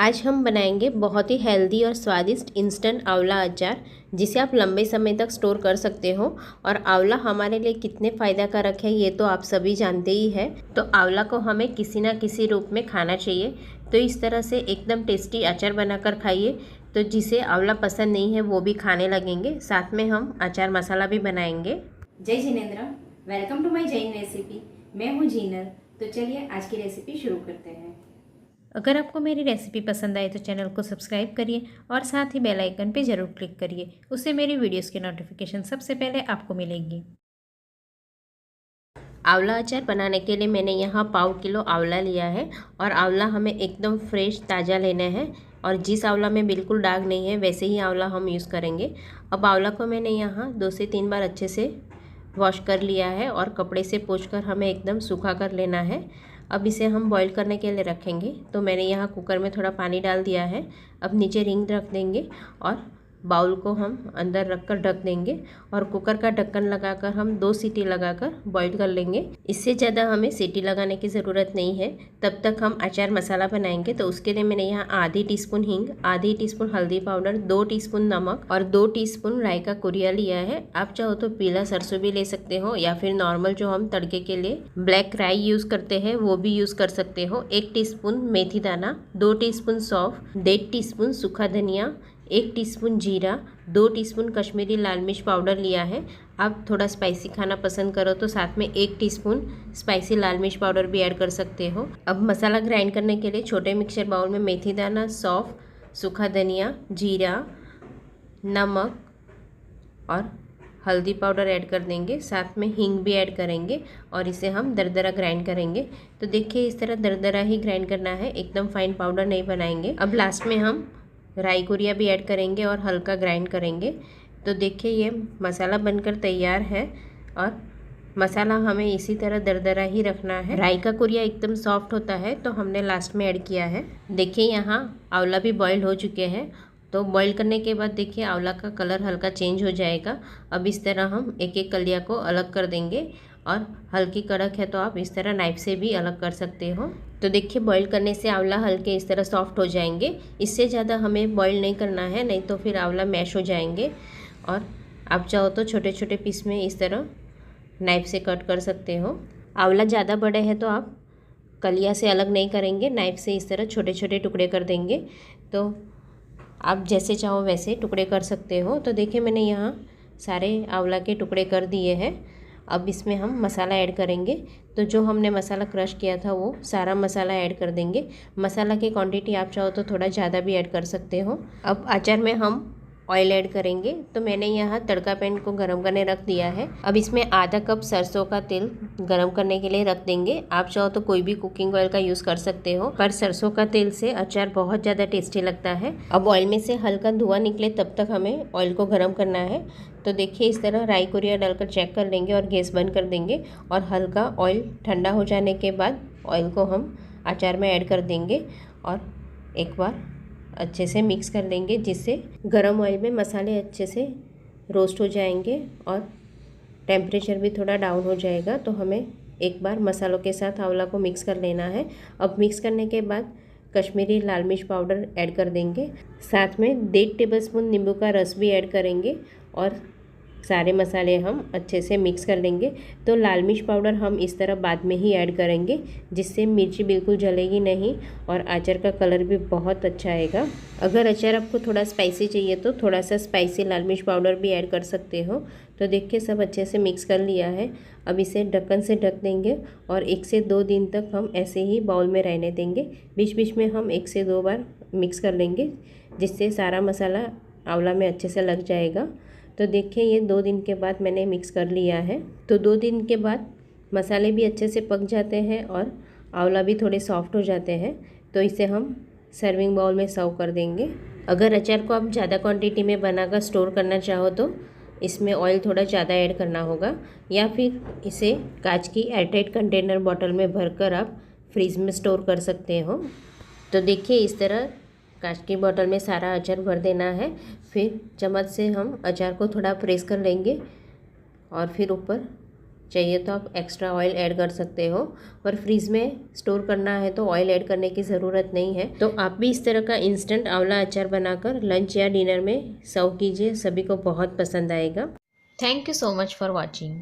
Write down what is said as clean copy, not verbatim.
आज हम बनाएंगे बहुत ही हेल्दी और स्वादिष्ट इंस्टेंट आंवला अचार, जिसे आप लंबे समय तक स्टोर कर सकते हो। और आंवला हमारे लिए कितने फ़ायदा कारक है ये तो आप सभी जानते ही हैं। तो आंवला को हमें किसी ना किसी रूप में खाना चाहिए। तो इस तरह से एकदम टेस्टी अचार बनाकर खाइए, तो जिसे आंवला पसंद नहीं है वो भी खाने लगेंगे। साथ में हम अचार मसाला भी बनाएंगे। जय जिनेंद्र, welcome to my Jain recipe. मैं हूँ जीनल। तो चलिए आज की रेसिपी शुरू करते हैं। अगर आपको मेरी रेसिपी पसंद आए तो चैनल को सब्सक्राइब करिए और साथ ही बेल आइकन पे ज़रूर क्लिक करिए। उससे मेरी वीडियोस की नोटिफिकेशन सबसे पहले आपको मिलेगी। आंवला अचार बनाने के लिए मैंने यहाँ 1/4 किलो आंवला लिया है। और आंवला हमें एकदम फ्रेश ताज़ा लेना है, और जिस आंवला में बिल्कुल दाग नहीं है वैसे ही आंवला हम यूज़ करेंगे। अब आंवला को मैंने यहाँ 2 से 3 बार अच्छे से वॉश कर लिया है और कपड़े से पोंछकर हमें एकदम सूखा कर लेना है। अब इसे हम बॉईल करने के लिए रखेंगे। तो मैंने यहाँ कुकर में थोड़ा पानी डाल दिया है। अब नीचे रिंग रख देंगे और बाउल को हम अंदर रखकर ढक देंगे, और कुकर का ढक्कन लगाकर हम 2 सीटी लगाकर बॉईल कर लेंगे। इससे ज़्यादा हमें सीटी लगाने की ज़रूरत नहीं है। तब तक हम अचार मसाला बनाएंगे। तो उसके लिए मैंने यहाँ आधी टीस्पून हींग, आधी टीस्पून हल्दी पाउडर, 2 टीस्पून नमक और 2 टीस्पून राई का कुरिया लिया है। आप चाहो तो पीला सरसों भी ले सकते हो, या फिर नॉर्मल जो हम तड़के के लिए ब्लैक राई यूज़ करते हैं वो भी यूज़ कर सकते हो। 1 टीस्पून मेथी दाना, 2 टीस्पून सौंफ, 1.5 टीस्पून सूखा धनिया, 1 टीस्पून जीरा, 2 टीस्पून कश्मीरी लाल मिर्च पाउडर लिया है। आप थोड़ा स्पाइसी खाना पसंद करो तो साथ में 1 टीस्पून स्पाइसी लाल मिर्च पाउडर भी ऐड कर सकते हो। अब मसाला ग्राइंड करने के लिए छोटे मिक्सर बाउल में मेथी दाना, सौंफ, सूखा धनिया, जीरा, नमक और हल्दी पाउडर ऐड कर देंगे। साथ में हींग भी ऐड करेंगे और इसे हम दरदरा ग्राइंड करेंगे। तो देखिए इस तरह दरदरा ही ग्राइंड करना है, एकदम फाइन पाउडर नहीं बनाएंगे। अब लास्ट में हम राई कुरिया भी ऐड करेंगे और हल्का ग्राइंड करेंगे। तो देखिए ये मसाला बनकर तैयार है, और मसाला हमें इसी तरह दरदरा ही रखना है। राई का कुरिया एकदम सॉफ्ट होता है तो हमने लास्ट में ऐड किया है। देखिए यहाँ आंवला भी बॉइल्ड हो चुके हैं। तो बॉईल करने के बाद देखिए आंवला का कलर हल्का चेंज हो जाएगा। अब इस तरह हम एक एक कलिया को अलग कर देंगे, और हल्की कड़क है तो आप इस तरह नाइफ से भी अलग कर सकते हो। तो देखिए बॉईल करने से आंवला हल्के इस तरह सॉफ्ट हो जाएंगे। इससे ज़्यादा हमें बॉईल नहीं करना है, नहीं तो फिर आंवला मैश हो जाएंगे। और आप चाहो तो छोटे छोटे पीस में इस तरह नाइफ से कट कर सकते हो। आंवला ज़्यादा बड़े हैं तो आप कलिया से अलग नहीं करेंगे, नाइफ से इस तरह छोटे छोटे टुकड़े कर देंगे। तो आप जैसे चाहो वैसे टुकड़े कर सकते हो। तो देखिए मैंने यहाँ सारे आंवला के टुकड़े कर दिए हैं। अब इसमें हम मसाला ऐड करेंगे। तो जो हमने मसाला क्रश किया था वो सारा मसाला ऐड कर देंगे। मसाला की क्वांटिटी आप चाहो तो थोड़ा ज़्यादा भी ऐड कर सकते हो। अब अचार में हम ऑयल ऐड करेंगे। तो मैंने यहाँ तड़का पैन को गरम करने रख दिया है। अब इसमें आधा कप सरसों का तेल गरम करने के लिए रख देंगे। आप चाहो तो कोई भी कुकिंग ऑयल का यूज़ कर सकते हो, पर सरसों का तेल से अचार बहुत ज़्यादा टेस्टी लगता है। अब ऑयल में से हल्का धुआं निकले तब तक हमें ऑयल को गर्म करना है। तो देखिए इस तरह राई कुरिया डालकर चेक कर लेंगे और गैस बंद कर देंगे। और हल्का ऑयल ठंडा हो जाने के बाद ऑयल को हम अचार में ऐड कर देंगे और एक बार अच्छे से मिक्स कर लेंगे, जिससे गरम ऑयल में मसाले अच्छे से रोस्ट हो जाएंगे और टेम्परेचर भी थोड़ा डाउन हो जाएगा। तो हमें एक बार मसालों के साथ आंवला को मिक्स कर लेना है। अब मिक्स करने के बाद कश्मीरी लाल मिर्च पाउडर ऐड कर देंगे। साथ में 1.5 टेबलस्पून नींबू का रस भी ऐड करेंगे और सारे मसाले हम अच्छे से मिक्स कर लेंगे। तो लाल मिर्च पाउडर हम इस तरह बाद में ही ऐड करेंगे, जिससे मिर्ची बिल्कुल जलेगी नहीं और अचार का कलर भी बहुत अच्छा आएगा। अगर अचार आपको थोड़ा स्पाइसी चाहिए तो थोड़ा सा स्पाइसी लाल मिर्च पाउडर भी ऐड कर सकते हो। तो देखिए सब अच्छे से मिक्स कर लिया है। अब इसे ढक्कन से ढक देंगे और 1 से 2 दिन तक हम ऐसे ही बाउल में रहने देंगे। बीच बीच में हम 1 से 2 बार मिक्स कर लेंगे, जिससे सारा मसाला आंवला में अच्छे से लग जाएगा। तो देखिए ये 2 दिन के बाद मैंने मिक्स कर लिया है। तो 2 दिन के बाद मसाले भी अच्छे से पक जाते हैं और आंवला भी थोड़े सॉफ्ट हो जाते हैं। तो इसे हम सर्विंग बाउल में सर्व कर देंगे। अगर अचार को आप ज़्यादा क्वांटिटी में बनाकर स्टोर करना चाहो तो इसमें ऑयल थोड़ा ज़्यादा ऐड करना होगा, या फिर इसे कांच की एयरटाइट कंटेनर बॉटल में भरकर आप फ्रीज में स्टोर कर सकते हो। तो देखिए इस तरह कांच की बोतल में सारा अचार भर देना है। फिर चम्मच से हम अचार को थोड़ा प्रेस कर लेंगे और फिर ऊपर चाहिए तो आप एक्स्ट्रा ऑयल ऐड कर सकते हो, पर फ्रीज़ में स्टोर करना है तो ऑयल ऐड करने की ज़रूरत नहीं है। तो आप भी इस तरह का इंस्टेंट आंवला अचार बनाकर लंच या डिनर में सर्व कीजिए, सभी को बहुत पसंद आएगा। Thank you so much for watching.